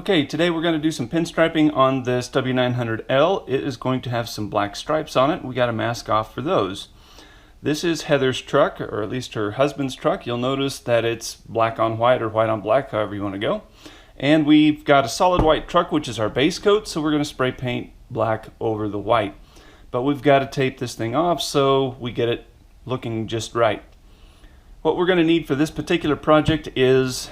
Okay, today we're going to do some pinstriping on this W900L. It is going to have some black stripes on it. We got a mask off for those. This is Heather's truck, or at least her husband's truck. You'll notice that it's black on white or white on black, however you want to go. And we've got a solid white truck, which is our base coat, so we're going to spray paint black over the white. But we've got to tape this thing off so we get it looking just right. What we're going to need for this particular project is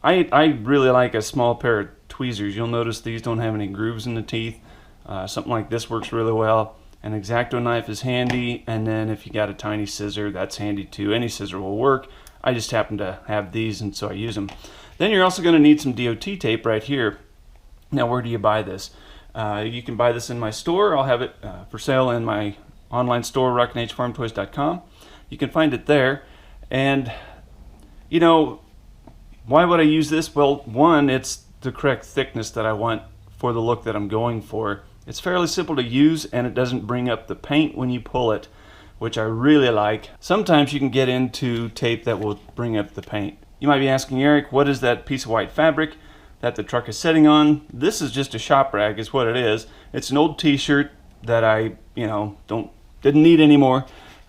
I really like a small pair of tweezers. You'll notice these don't have any grooves in the teeth. Something like this works really well. An X-Acto knife is handy, and then if you got a tiny scissor, that's handy too. Any scissor will work. I just happen to have these, and so I use them. Then you're also going to need some DOT tape right here. Now, where do you buy this? You can buy this in my store. I'll have it for sale in my online store, rockinghfarmtoys.com. You can find it there. And, you know, why would I use this? Well, one, it's the correct thickness that I want for the look that I'm going for. It's fairly simple to use, and it doesn't bring up the paint when you pull it, which I really like. Sometimes you can get into tape that will bring up the paint. You might be asking, Eric, what is that piece of white fabric that the truck is sitting on? This is just a shop rag is what it is. It's an old t-shirt that I, didn't need anymore.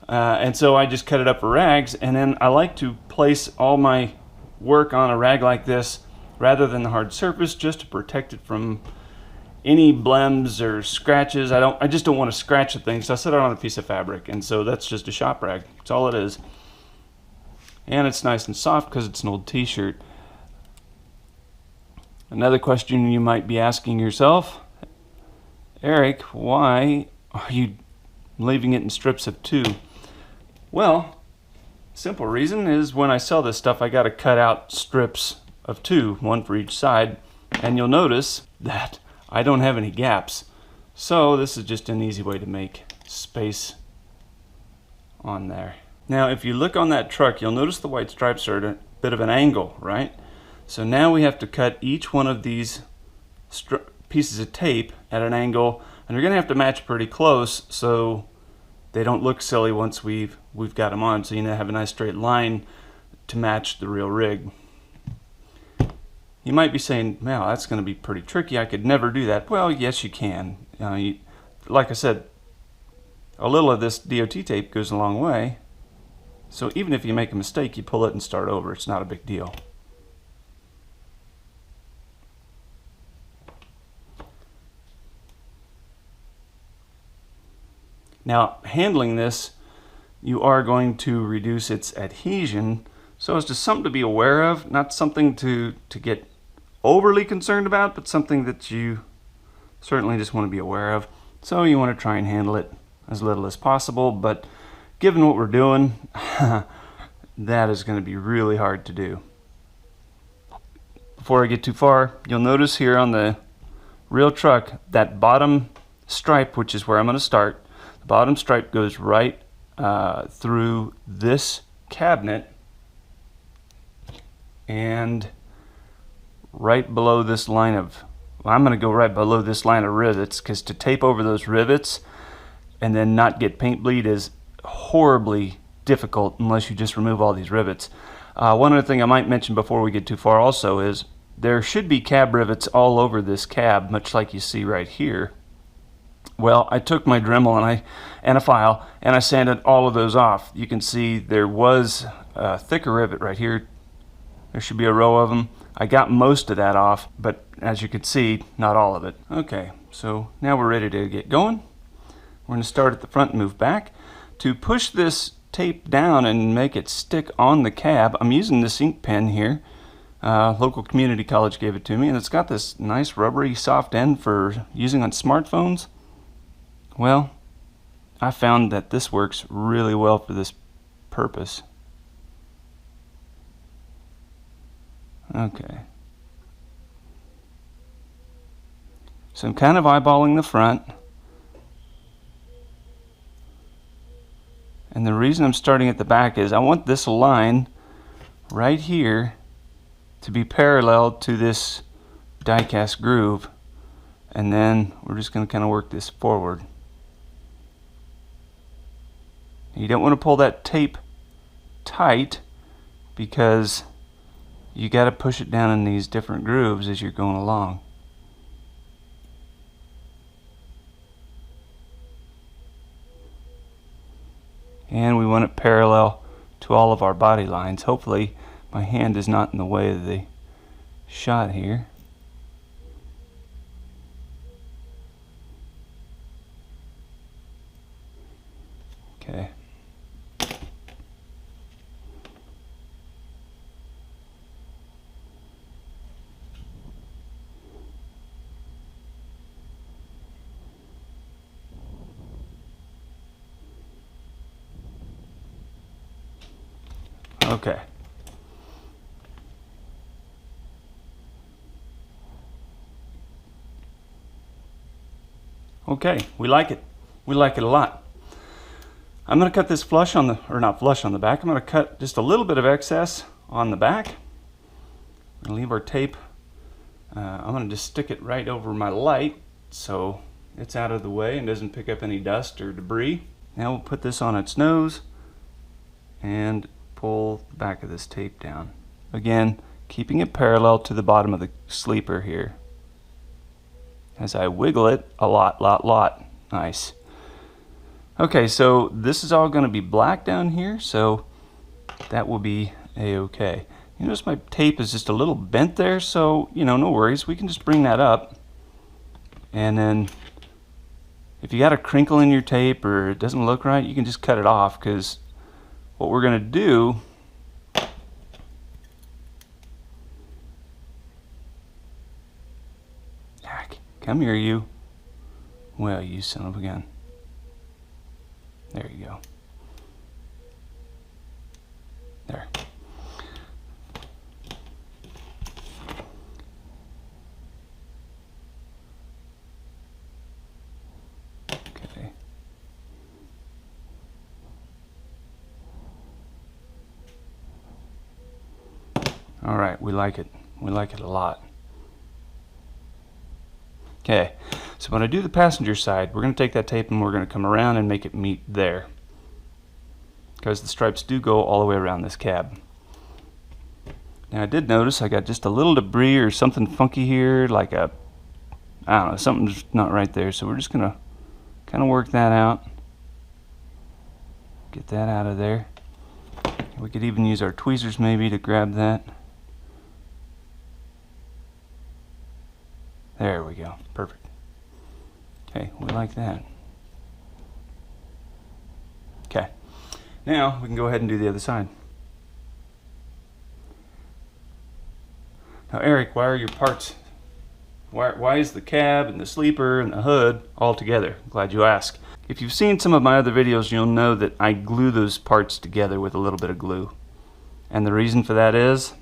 And so I just cut it up for rags, and then I like to place all my work on a rag like this rather than the hard surface, just to protect it from any blems or scratches. I just don't want to scratch the thing, so I set it on a piece of fabric, and so that's just a shop rag. That's all it is. And it's nice and soft because it's an old t-shirt. Another question you might be asking yourself, Eric, why are you leaving it in strips of 2? Well, simple reason is when I sell this stuff, I got to cut out strips of 2, one for each side, and you'll notice that I don't have any gaps. So this is just an easy way to make space on there. Now, if you look on that truck, you'll notice the white stripes are at a bit of an angle, right? So now we have to cut each one of these pieces of tape at an angle, and they're going to have to match pretty close so they don't look silly once we've got them on. So you have a nice straight line to match the real rig. You might be saying, wow, that's going to be pretty tricky. I could never do that. Well, yes, you can. Like I said, a little of this DOT tape goes a long way. So even if you make a mistake, you pull it and start over. It's not a big deal. Now, handling this, you are going to reduce its adhesion, so it's just something to be aware of, not something to get overly concerned about, but something that you certainly just want to be aware of. So you want to try and handle it as little as possible, but given what we're doing, that is going to be really hard to do. Before I get too far, you'll notice here on the real truck, that bottom stripe, which is where I'm going to start, the bottom stripe goes right through this cabinet and right below this line of, well, I'm going to go right below this line of rivets, because to tape over those rivets and then not get paint bleed is horribly difficult unless you just remove all these rivets. One other thing I might mention before we get too far also is there should be cab rivets all over this cab, much like you see right here. Well, I took my Dremel and a file, and I sanded all of those off. You can see there was a thicker rivet right here. There should be a row of them. I got most of that off, but as you can see, not all of it. Okay, so now we're ready to get going. We're going to start at the front and move back. To push this tape down and make it stick on the cab, I'm using this ink pen here. Local community college gave it to me, and it's got this nice rubbery soft end for using on smartphones. Well, I found that this works really well for this purpose. Okay. So I'm kind of eyeballing the front. And the reason I'm starting at the back is I want this line right here to be parallel to this die-cast groove. And then we're just going to kind of work this forward. You don't want to pull that tape tight because you got to push it down in these different grooves as you're going along. And we want it parallel to all of our body lines. Hopefully my hand is not in the way of the shot here. Okay. Okay. Okay, we like it. We like it a lot. I'm going to cut this flush on the, or not flush on the back, I'm going to cut just a little bit of excess on the back. I'm going to leave our tape. I'm going to just stick it right over my light so it's out of the way and doesn't pick up any dust or debris. Now we'll put this on its nose and pull the back of this tape down. Again, keeping it parallel to the bottom of the sleeper here. As I wiggle it, a lot. Nice. Okay, so this is all going to be black down here, so that will be a-okay. You notice my tape is just a little bent there, so, you know, no worries. We can just bring that up. And then if you got a crinkle in your tape or it doesn't look right, you can just cut it off, because what we're going to do come here, you. Well, you son of a gun. There you go. There. Okay. All right, we like it. We like it a lot. Okay, so when I do the passenger side, we're going to take that tape and we're going to come around and make it meet there, because the stripes do go all the way around this cab. Now I did notice I got just a little debris or something funky here, like a, I don't know, something's not right there, so we're just going to kind of work that out. Get that out of there. We could even use our tweezers maybe to grab that. There we go. Perfect. Okay, we like that. Okay. Now we can go ahead and do the other side. Now, Eric, why are your parts, why is the cab and the sleeper and the hood all together? Glad you asked. If you've seen some of my other videos, you'll know that I glue those parts together with a little bit of glue. And the reason for that is,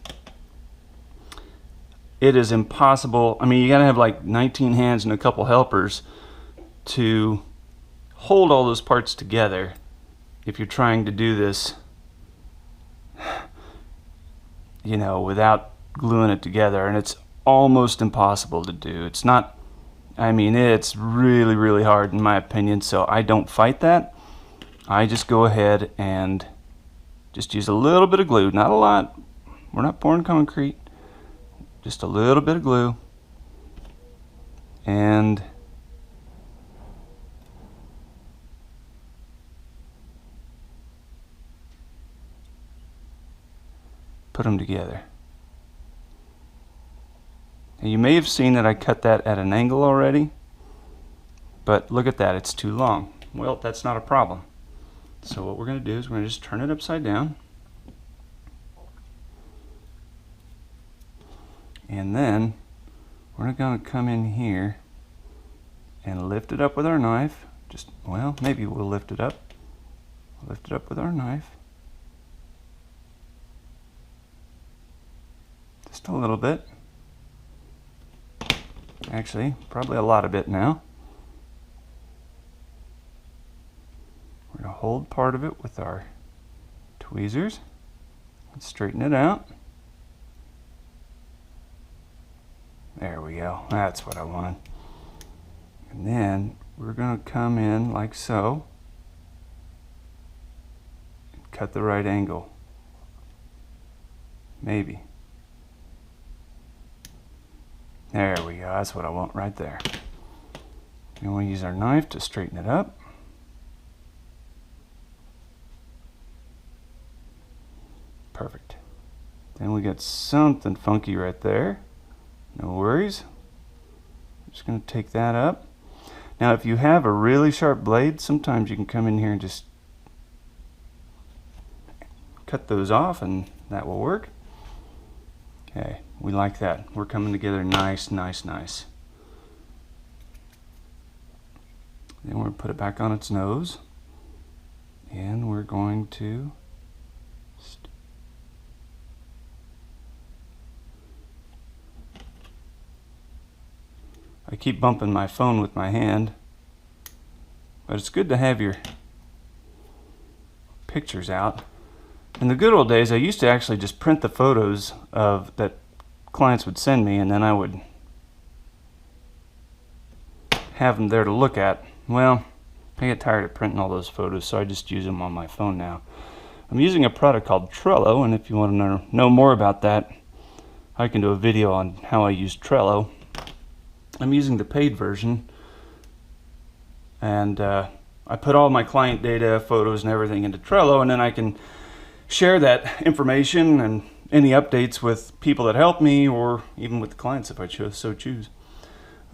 it is impossible. I mean, you gotta have like 19 hands and a couple helpers to hold all those parts together if you're trying to do this, you know, without gluing it together. And it's almost impossible to do. It's not, I mean, it's really, really hard in my opinion, so I don't fight that. I just go ahead and just use a little bit of glue, not a lot. We're not pouring concrete. Just a little bit of glue, and put them together. And you may have seen that I cut that at an angle already, but look at that, it's too long. Well, that's not a problem. So what we're going to do is we're going to just turn it upside down. And then we're going to come in here and lift it up with our knife. Just, well, maybe we'll lift it up. Lift it up with our knife. Just a little bit. Actually, probably a lot of it now. We're going to hold part of it with our tweezers and straighten it out. There we go. That's what I wanted. And then we're going to come in like so and cut the right angle. Maybe. There we go, that's what I want right there. And we'll use our knife to straighten it up. Perfect. Then we got something funky right there. No worries. I'm just going to take that up. Now if you have a really sharp blade, sometimes you can come in here and just cut those off and that will work. Okay, we like that. We're coming together nice, nice, nice. Then we're going to put it back on its nose. And we're going to I keep bumping my phone with my hand, but it's good to have your pictures out. In the good old days, I used to actually just print the photos of that clients would send me, and then I would have them there to look at. Well, I get tired of printing all those photos, so I just use them on my phone now. I'm using a product called Trello, and if you want to know more about that, I can do a video on how I use Trello. I'm using the paid version, and I put all my client data, photos, and everything into Trello, and then I can share that information and any updates with people that help me, or even with the clients if I so choose.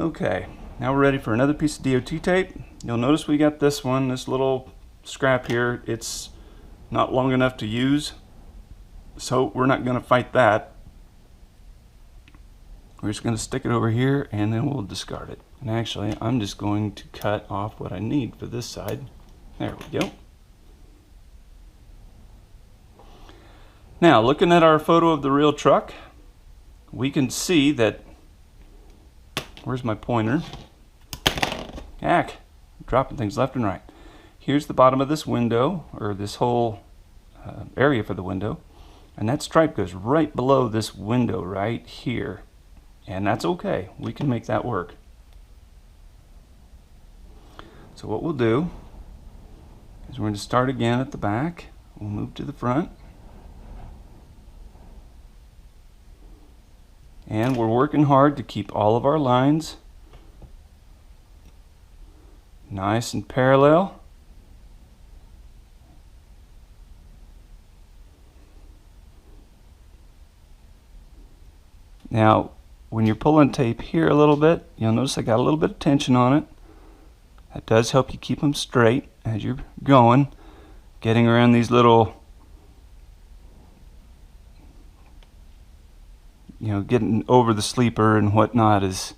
Okay, now we're ready for another piece of DOT tape. You'll notice we got this one, this little scrap here. It's not long enough to use, so we're not going to fight that. We're just going to stick it over here and then we'll discard it. And actually, I'm just going to cut off what I need for this side. There we go. Now, looking at our photo of the real truck, we can see that, where's my pointer? Heck, dropping things left and right. Here's the bottom of this window, or this whole area for the window. And that stripe goes right below this window right here. And that's okay, we can make that work. So what we'll do is we're going to start again at the back. We'll move to the front. And we're working hard to keep all of our lines nice and parallel. Now, when you're pulling tape here a little bit, you'll notice I got a little bit of tension on it. That does help you keep them straight as you're going. Getting around these little, getting over the sleeper and whatnot is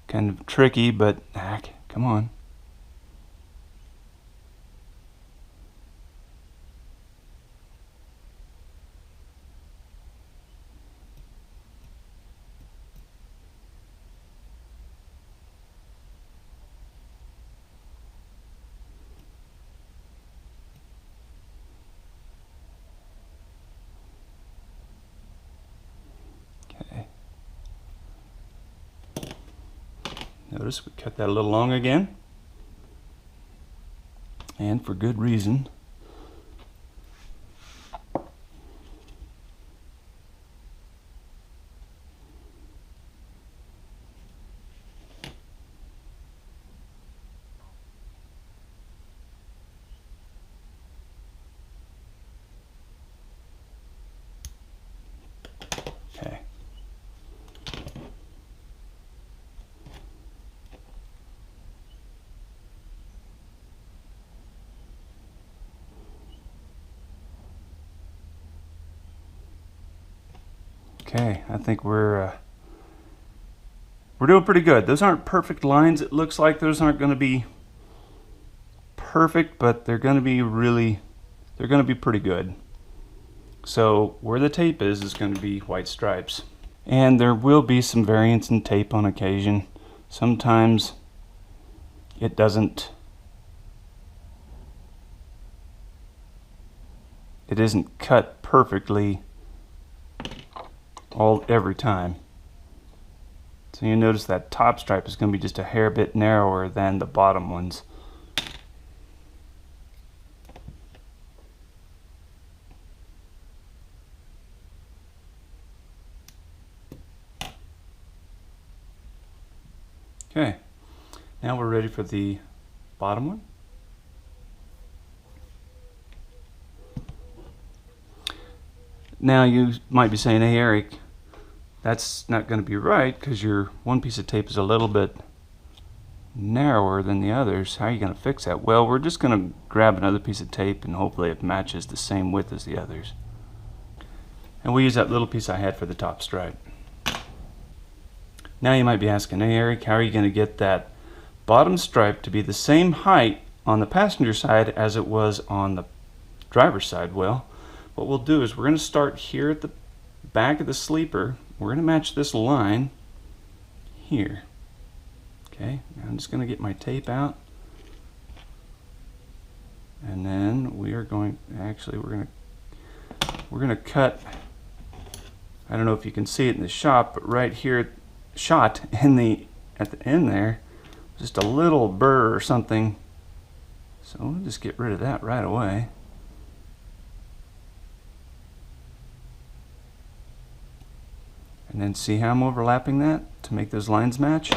kind of tricky, but heck, come on. Notice we cut that a little long again, and for good reason. Okay. Okay, I think we're doing pretty good. Those aren't perfect lines. It looks like those aren't going to be perfect, but they're going to be pretty good. So where the tape is going to be white stripes. And there will be some variance in tape on occasion. Sometimes it isn't cut perfectly every time. So you notice that top stripe is going to be just a hair bit narrower than the bottom ones. Okay, now we're ready for the bottom one. Now you might be saying, hey Eric, that's not going to be right because your one piece of tape is a little bit narrower than the others. How are you going to fix that? Well, we're just going to grab another piece of tape and hopefully it matches the same width as the others. And we use that little piece I had for the top stripe. Now you might be asking, hey Eric, how are you going to get that bottom stripe to be the same height on the passenger side as it was on the driver's side? Well, what we'll do is we're going to start here at the back of the sleeper. We're going to match this line here. Okay, I'm just going to get my tape out, and then we are going, actually we're going to cut, I don't know if you can see it in the shot, but right here shot in the at the end there, just a little burr or something, so we'll just get rid of that right away. And then see how I'm overlapping that to make those lines match?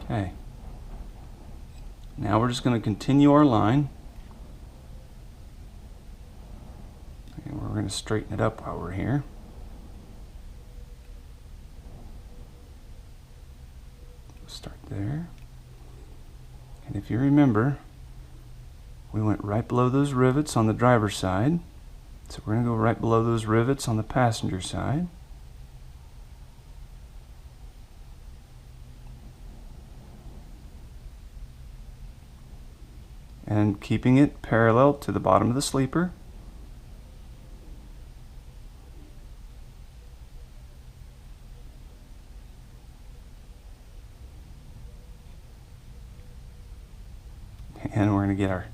Okay. Now we're just going to continue our line. And we're going to straighten it up while we're here. Start there. And if you remember, we went right below those rivets on the driver's side. So we're going to go right below those rivets on the passenger side. And keeping it parallel to the bottom of the sleeper. And we're going to get our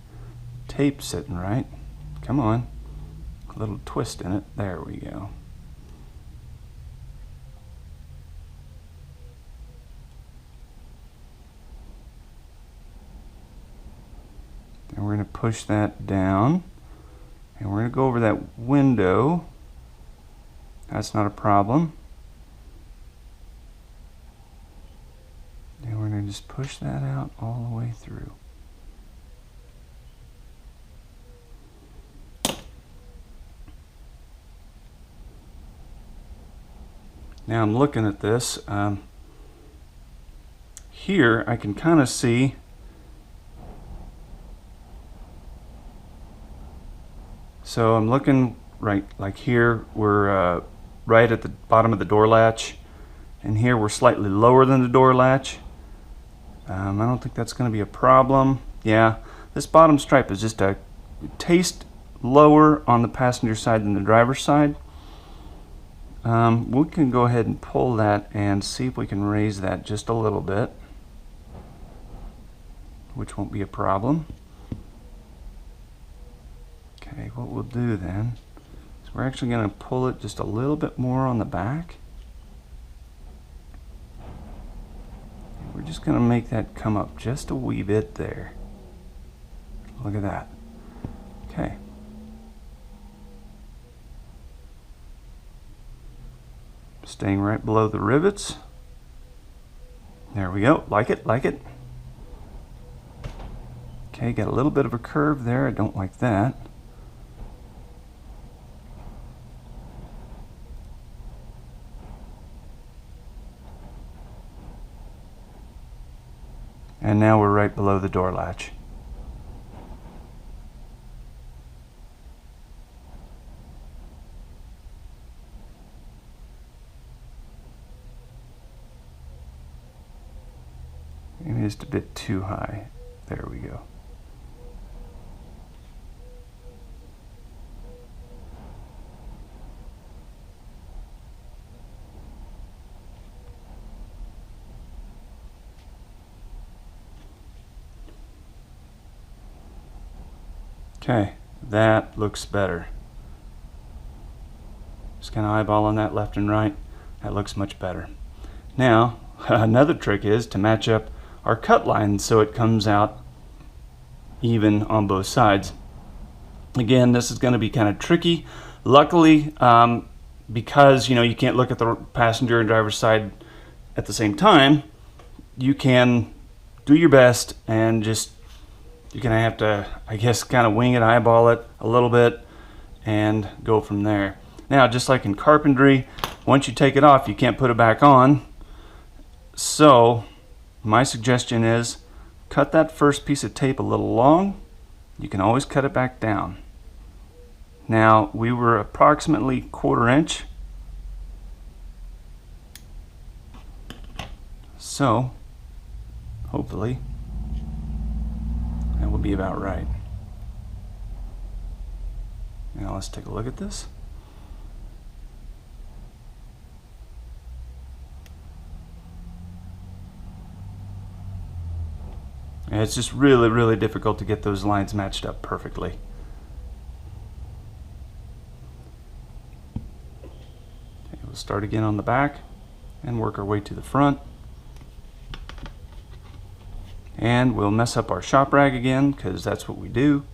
tape sitting right. Come on. A little twist in it. There we go. And we're going to push that down, and we're going to go over that window. That's not a problem. And we're going to just push that out all the way through. Now I'm looking at this. Here I can kind of see so I'm looking right, like here we're right at the bottom of the door latch, and here we're slightly lower than the door latch. I don't think that's going to be a problem. Yeah, this bottom stripe is just a taste lower on the passenger side than the driver's side. We can go ahead and pull that and see if we can raise that just a little bit, which won't be a problem. Okay, what we'll do then is we're actually going to pull it just a little bit more on the back. And we're just going to make that come up just a wee bit there. Look at that. Okay. Staying right below the rivets. There we go. Like it, like it. Okay, got a little bit of a curve there. I don't like that. And now we're right below the door latch. Maybe just a bit too high. There we go. Okay, that looks better. Just kind of eyeballing that left and right. That looks much better. Now, another trick is to match up our cut lines so it comes out even on both sides. Again, this is going to be kind of tricky. Luckily, because you can't look at the passenger and driver's side at the same time, you can do your best and just, you're gonna have to, I guess, kind of wing it, eyeball it a little bit and go from there. Now, just like in carpentry, once you take it off, you can't put it back on. So my suggestion is cut that first piece of tape a little long. You can always cut it back down. Now, we were approximately 1/4 inch. So hopefully that will be about right. Now let's take a look at this. And it's just really, really difficult to get those lines matched up perfectly. Okay, we'll start again on the back and work our way to the front. And we'll mess up our shop rag again, because that's what we do.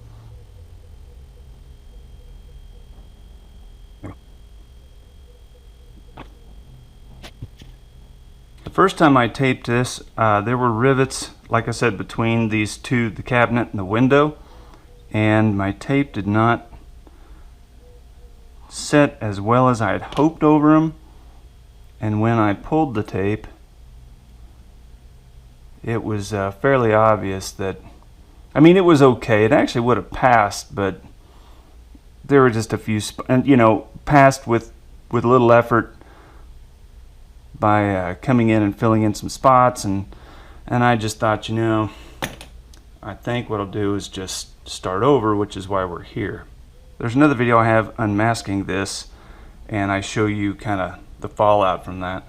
The first time I taped this, there were rivets, like I said, between these two, the cabinet and the window, and my tape did not set as well as I had hoped over them. And when I pulled the tape, it was fairly obvious that, I mean, it was okay. It actually would have passed, but there were just a few, and you know, passed with little effort by coming in and filling in some spots, and I just thought, you know, I think what I'll do is just start over, which is why we're here. There's another video I have unmasking this, and I show you kind of the fallout from that.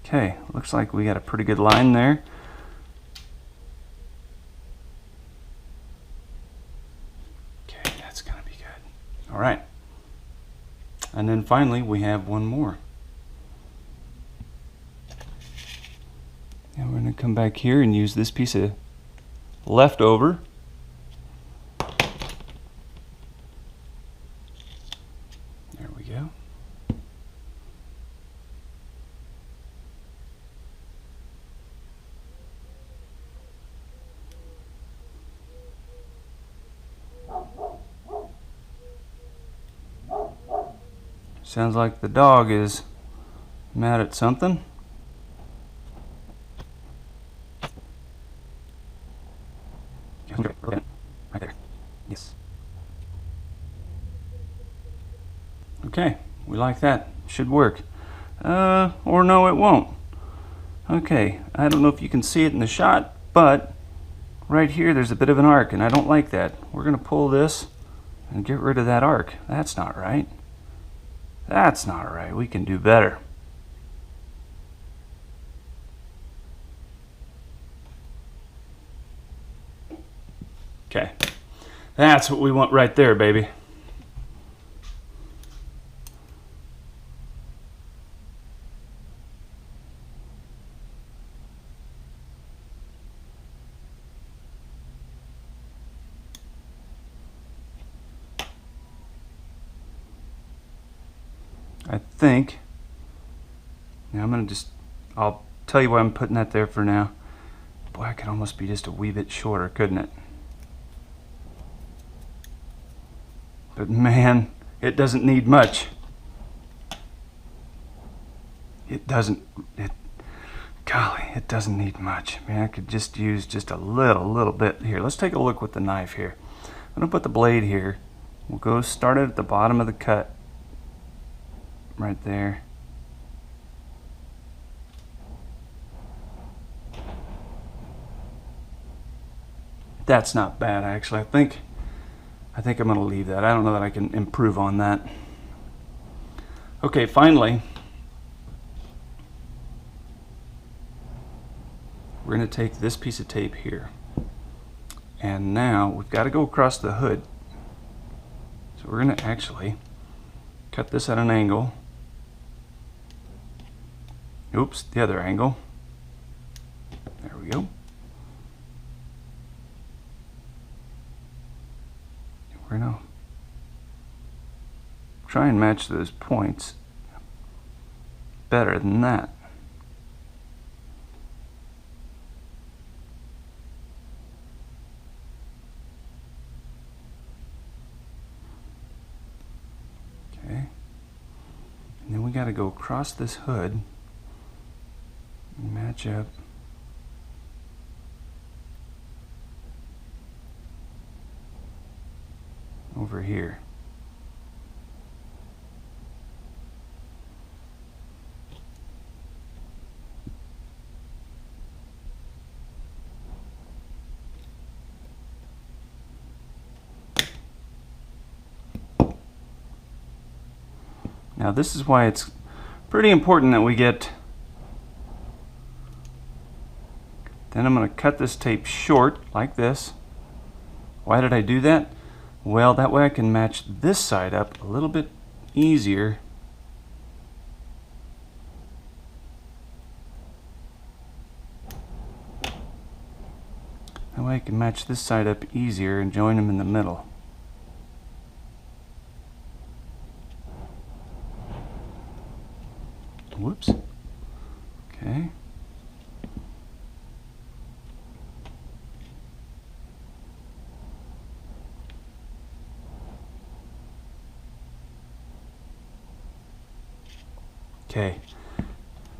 Okay, looks like we got a pretty good line there. Okay, that's gonna be good. All right. And then finally, we have one more. And we're gonna come back here and use this piece of leftover. There we go. Sounds like the dog is mad at something. Right there. Yes. Okay, we like that. Should work. Or no, it won't. Okay, I don't know if you can see it in the shot, but right here there's a bit of an arc, and I don't like that. We're going to pull this and get rid of that arc. That's not right. That's not right. We can do better. Okay, that's what we want right there, baby. I think, now I'm gonna just, I'll tell you why I'm putting that there for now. Boy, it could almost be just a wee bit shorter, couldn't it? But man, it doesn't need much. It doesn't, golly, it doesn't need much. Man, I could just use just a little bit here. Let's take a look with the knife here. I'm gonna put the blade here. We'll go start it at the bottom of the cut. Right there. That's not bad, actually. I think I'm going to leave that. I don't know that I can improve on that. Okay, finally, we're going to take this piece of tape here, and now we've got to go across the hood. So we're going to actually cut this at an angle. Oops, the other angle. There we go. We're try and match those points better than that. Okay. And then we got to go across this hood and match up over here. Now this is why it's pretty important that we get, then I'm going to cut this tape short like this. Why did I do that? Well, that way I can match this side up a little bit easier. That way I can match this side up easier and join them in the middle. Whoops. Okay. Okay.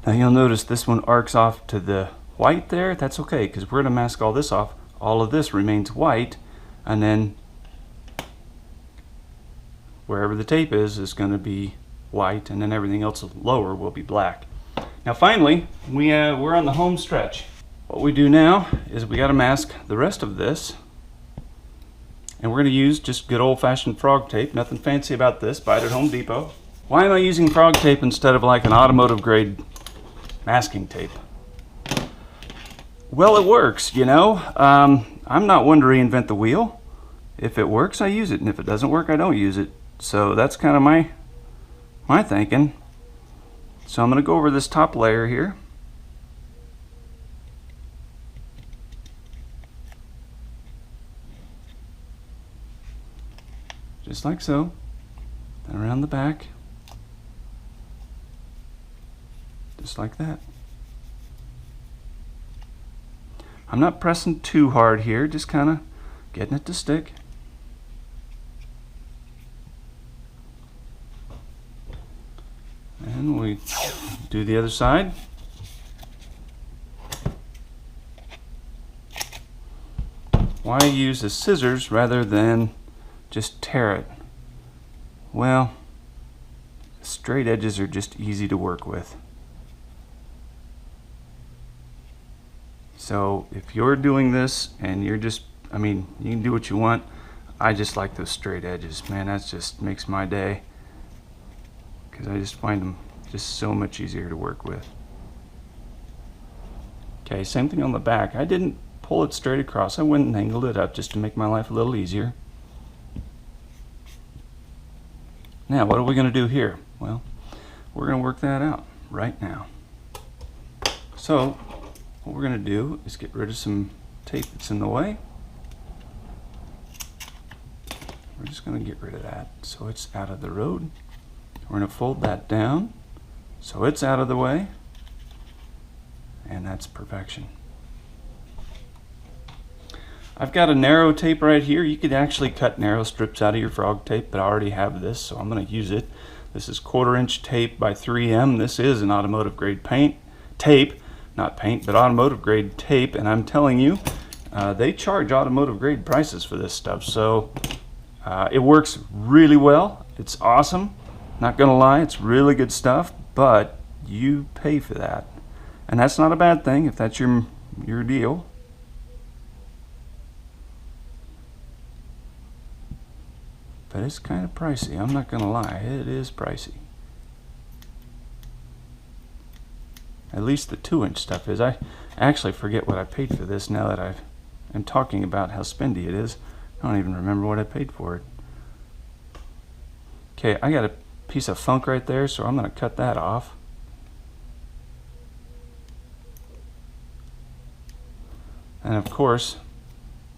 Now you'll notice this one arcs off to the white there. That's okay, because we're going to mask all this off. All of this remains white, and then wherever the tape is going to be white, and then everything else lower will be black. Now finally, we're on the home stretch. What we do now is we got to mask the rest of this, and we're going to use just good old-fashioned frog tape. Nothing fancy about this. Buy it at Home Depot. Why am I using frog tape instead of like an automotive grade masking tape? Well, it works, you know. I'm not one to reinvent the wheel. If it works, I use it, and if it doesn't work, I don't use it. So that's kind of my thinking. So I'm going to go over this top layer here. Just like so. Then around the back. Just like that. I'm not pressing too hard here, just kind of getting it to stick. And we do the other side. Why use the scissors rather than just tear it? Well, straight edges are just easy to work with. So if you're doing this and you're just, I mean, you can do what you want. I just like those straight edges. Man, that just makes my day, because I just find them just so much easier to work with. Okay, same thing on the back. I didn't pull it straight across. I went and angled it up just to make my life a little easier. Now, what are we going to do here? Well, we're going to work that out right now. So, what we're going to do is get rid of some tape that's in the way. We're just going to get rid of that so it's out of the road. We're going to fold that down so it's out of the way, and that's perfection. I've got a narrow tape right here. You could actually cut narrow strips out of your frog tape, but I already have this, so I'm going to use it. This is 1/4" tape by 3M. This is an automotive grade tape, not paint, but automotive grade tape, and I'm telling you, they charge automotive grade prices for this stuff, so it works really well. It's awesome. Not gonna lie, it's really good stuff, but you pay for that, and that's not a bad thing if that's your deal. But it's kind of pricey. I'm not gonna lie, it is pricey. At least the 2" stuff is. I actually forget what I paid for this now that I'm talking about how spendy it is. I don't even remember what I paid for it. Okay, I got a piece of funk right there, so I'm going to cut that off. And of course,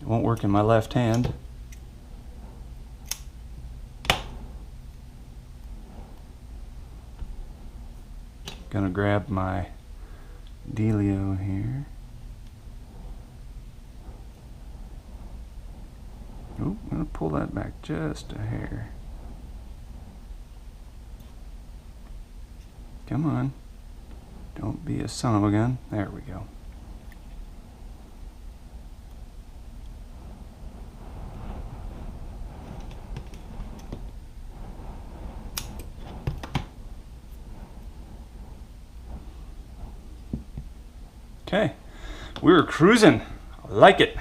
it won't work in my left hand. going to grab my dealio here. Oh, I'm going to pull that back just a hair. Come on. Don't be a son of a gun. There we go. Okay, we're cruising. I like it.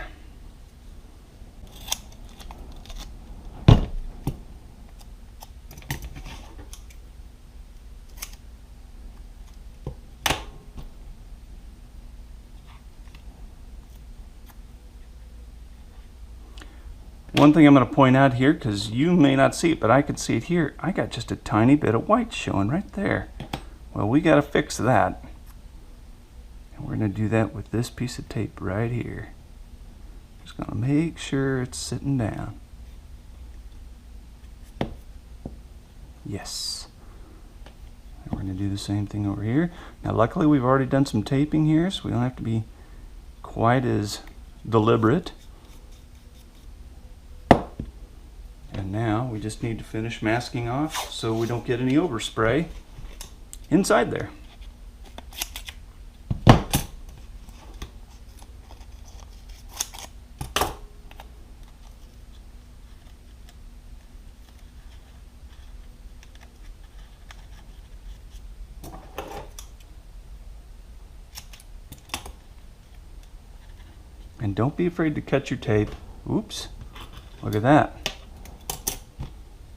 One thing I'm going to point out here, because you may not see it, but I can see it here, I got just a tiny bit of white showing right there. Well, we got to fix that. And we're going to do that with this piece of tape right here. Just going to make sure it's sitting down. Yes. And we're going to do the same thing over here. Now luckily we've already done some taping here, so we don't have to be quite as deliberate. And now we just need to finish masking off so we don't get any overspray inside there. And don't be afraid to cut your tape. Oops, look at that.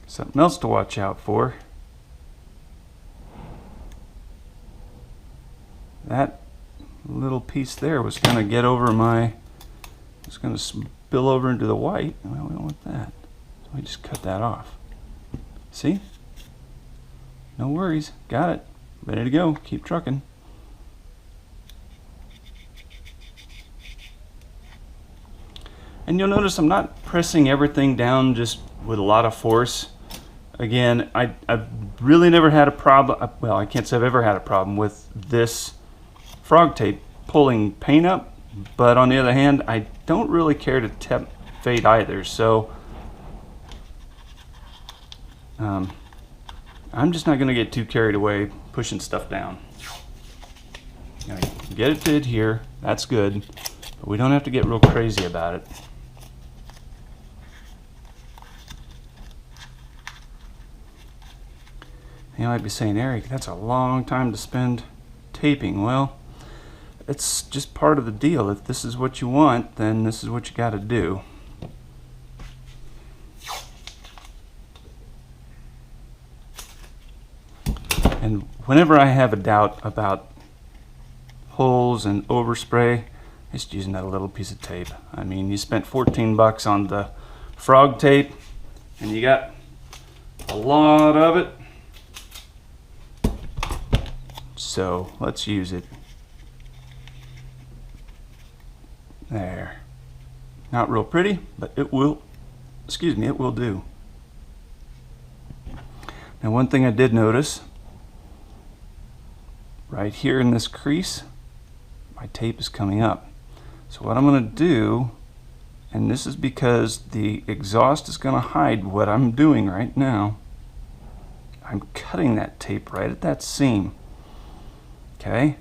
Something else to watch out for. That little piece there was going to get over my, it's going to spill over into the white. Well, we don't want that. So we just cut that off. See? No worries. Got it. Ready to go. Keep trucking. And you'll notice I'm not pressing everything down just with a lot of force. Again, I've really never had a problem, well, I can't say I've ever had a problem with this frog tape pulling paint up, but on the other hand, I don't really care to temp fade either, so I'm just not going to get too carried away pushing stuff down. Get it to adhere, that's good, but we don't have to get real crazy about it. You might be saying, Eric, that's a long time to spend taping. Well, it's just part of the deal. If this is what you want, then this is what you got to do. And whenever I have a doubt about holes and overspray, just using that little piece of tape. I mean, you spent 14 bucks on the frog tape, and you got a lot of it. So let's use it. There. Not real pretty, but it will, excuse me, it will do. Now one thing I did notice, right here in this crease, my tape is coming up. So what I'm going to do, and this is because the exhaust is going to hide what I'm doing right now, I'm cutting that tape right at that seam. Okay,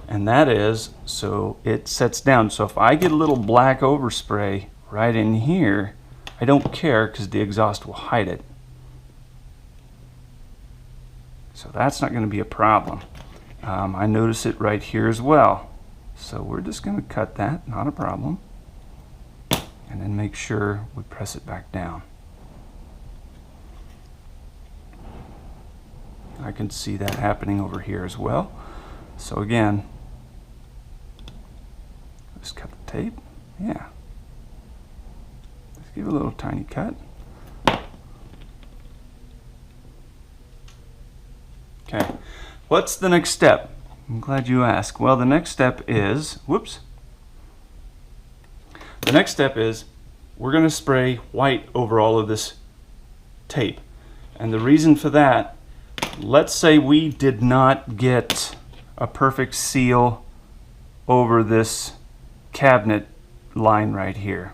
and that is so it sets down. So if I get a little black overspray right in here, I don't care because the exhaust will hide it. So that's not going to be a problem. I notice it right here as well. So we're just going to cut that, not a problem. And then make sure we press it back down. I can see that happening over here as well. So again, just cut the tape. Yeah. Let's give it a little tiny cut. Okay. What's the next step? I'm glad you asked. Well, the next step is, whoops. The next step is we're going to spray white over all of this tape. And the reason for that let's say we did not get a perfect seal over this cabinet line right here.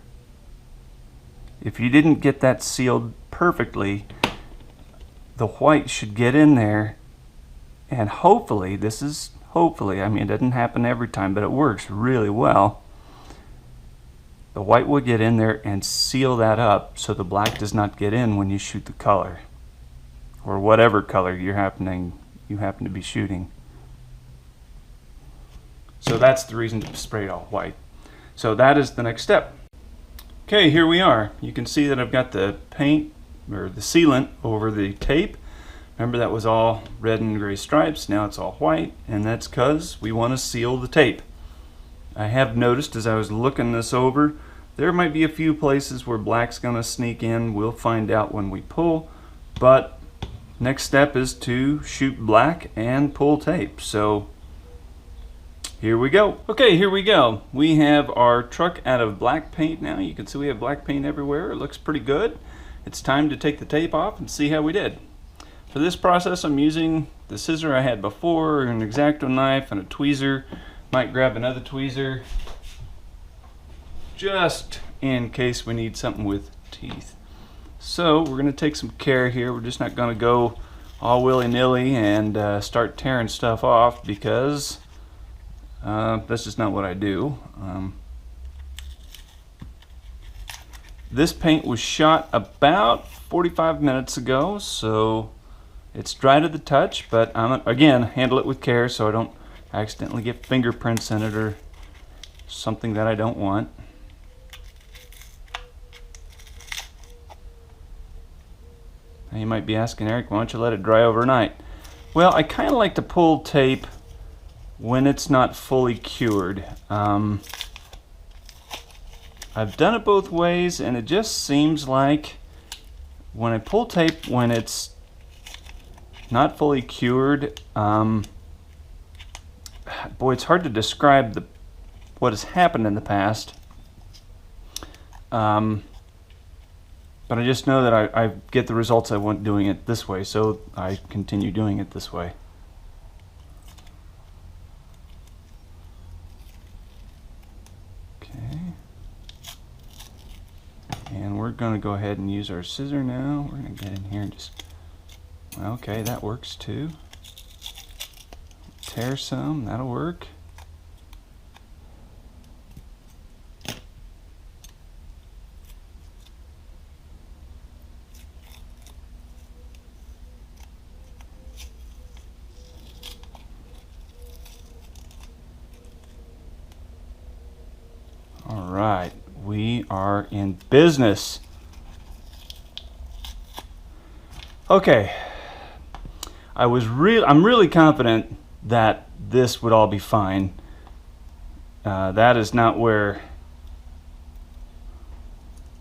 If you didn't get that sealed perfectly, the white should get in there, and hopefully, I mean, it doesn't happen every time, but it works really well. The white will get in there and seal that up so the black does not get in when you shoot the color, or whatever color you happen to be shooting. So that's the reason to spray it all white. So that is the next step. Okay, here we are. You can see that I've got the paint or the sealant over the tape. Remember, that was all red and gray stripes. Now it's all white, and that's because we want to seal the tape. I have noticed as I was looking this over, there might be a few places where black's going to sneak in. We'll find out when we pull, but next step is to shoot black and pull tape. So here we go. Okay, here we go. We have our truck out of black paint now. You can see we have black paint everywhere. It looks pretty good. It's time to take the tape off and see how we did. For this process, I'm using the scissor I had before, an X-Acto knife, and a tweezer. Might grab another tweezer just in case we need something with teeth. So we're going to take some care here. We're just not going to go all willy-nilly and start tearing stuff off, because that's just not what I do. This paint was shot about 45 minutes ago, so it's dry to the touch, but again, handle it with care so I don't accidentally get fingerprints in it or something that I don't want. Now you might be asking, Eric, why don't you let it dry overnight? Well, I kind of like to pull tape when it's not fully cured. I've done it both ways, and it just seems like when I pull tape when it's not fully cured, boy, it's hard to describe what has happened in the past. But I just know that I get the results I want doing it this way, so I continue doing it this way. Okay. And we're going to go ahead and use our scissor now. We're going to get in here and just... Okay, that works too. Tear some, that'll work. All right, we are in business. Okay, I'm really confident that this would all be fine. That is not where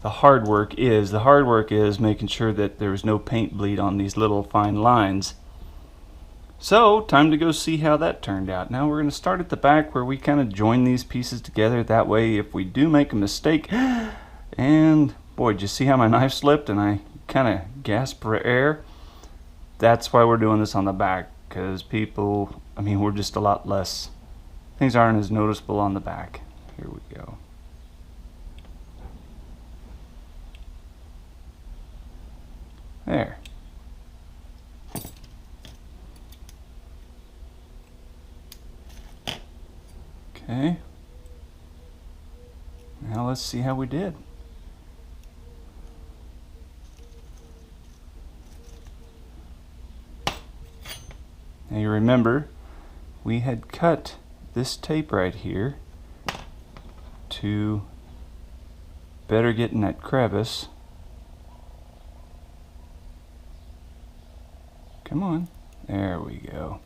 the hard work is. The hard work is making sure that there's no paint bleed on these little fine lines. So, time to go see how that turned out. Now we're going to start at the back where we kind of join these pieces together. That way, if we do make a mistake, and boy, did you see how my knife slipped and I kind of gasped for air? That's why we're doing this on the back, because people, I mean, we're just a lot less, things aren't as noticeable on the back. Here we go. There. Okay. Now let's see how we did. Now you remember, we had cut this tape right here to better get in that crevice. Come on. There we go.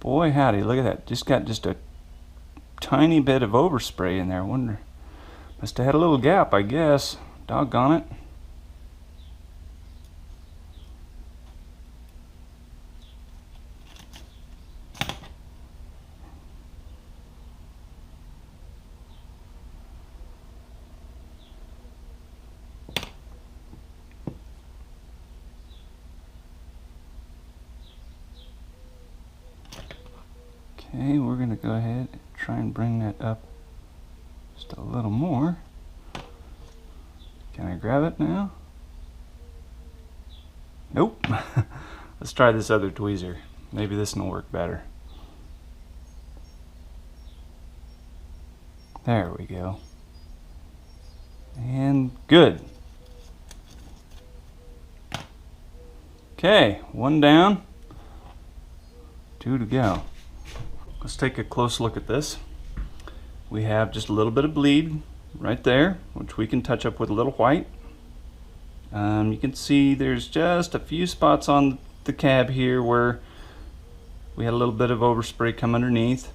Boy howdy, look at that. Just got just a tiny bit of overspray in there. I wonder, must have had a little gap, I guess. Doggone it. Okay, we're going to go ahead and try and bring that up just a little more. Can I grab it now? Nope. Let's try this other tweezer. Maybe this one will work better. There we go. And good. Okay, one down, two to go. Let's take a close look at this. We have just a little bit of bleed right there, which we can touch up with a little white. You can see there's just a few spots on the cab here where we had a little bit of overspray come underneath.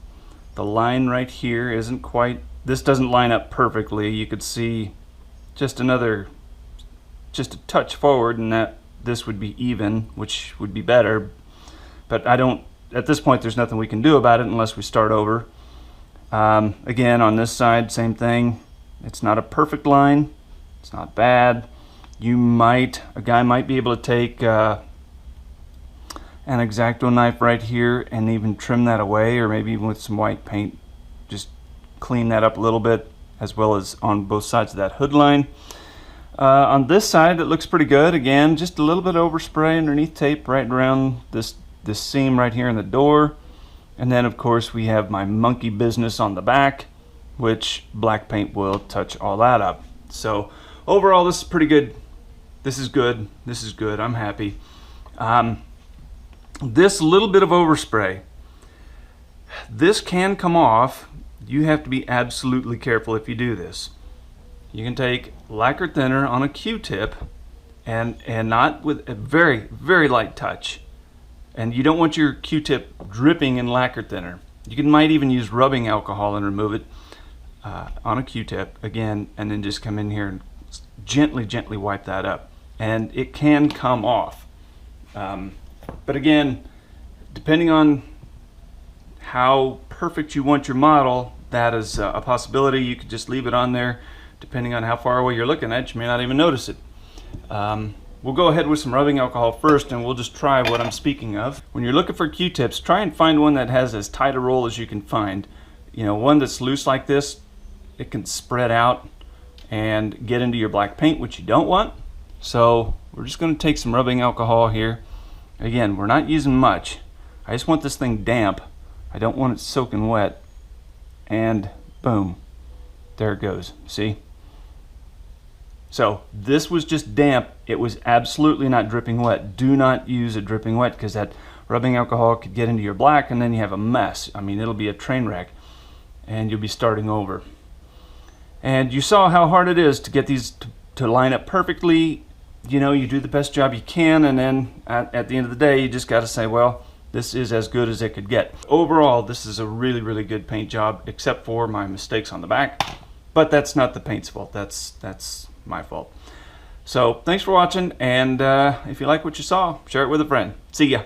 The line right here isn't quite, this doesn't line up perfectly. You could see just a touch forward, and that this would be even, which would be better. But at this point there's nothing we can do about it unless we start over. Again, on this side, same thing. It's not a perfect line. It's not bad. A guy might be able to take an X-Acto knife right here and even trim that away, or maybe even with some white paint, just clean that up a little bit, as well as on both sides of that hood line. On this side, it looks pretty good. Again, just a little bit of overspray underneath tape right around this seam right here in the door. And then, of course, we have my monkey business on the back, which black paint will touch all that up. So overall, this is pretty good. This is good. This is good. I'm happy. This little bit of overspray, this can come off. You have to be absolutely careful if you do this. You can take lacquer thinner on a Q-tip and not with a very, very light touch. And you don't want your Q-tip dripping in lacquer thinner. Might even use rubbing alcohol and remove it on a Q-tip again, and then just come in here and gently wipe that up. And it can come off. But again, depending on how perfect you want your model, that is a possibility. You could just leave it on there. Depending on how far away you're looking at, you may not even notice it. We'll go ahead with some rubbing alcohol first, and we'll just try what I'm speaking of. When you're looking for Q-tips, try and find one that has as tight a roll as you can find. You know, one that's loose like this, it can spread out and get into your black paint, which you don't want. So we're just going to take some rubbing alcohol here. Again, we're not using much. I just want this thing damp. I don't want it soaking wet. And boom, there it goes. See? So this was just damp. It was absolutely not dripping wet. Do not use a dripping wet, because that rubbing alcohol could get into your black and then you have a mess. I mean, it'll be a train wreck and you'll be starting over. And you saw how hard it is to get these to line up perfectly. You know, you do the best job you can, and then at the end of the day, you just got to say, well, this is as good as it could get. Overall, this is a really, really good paint job, except for my mistakes on the back. But that's not the paint's fault. That's my fault. So thanks for watching, and if you like what you saw, share it with a friend. See ya.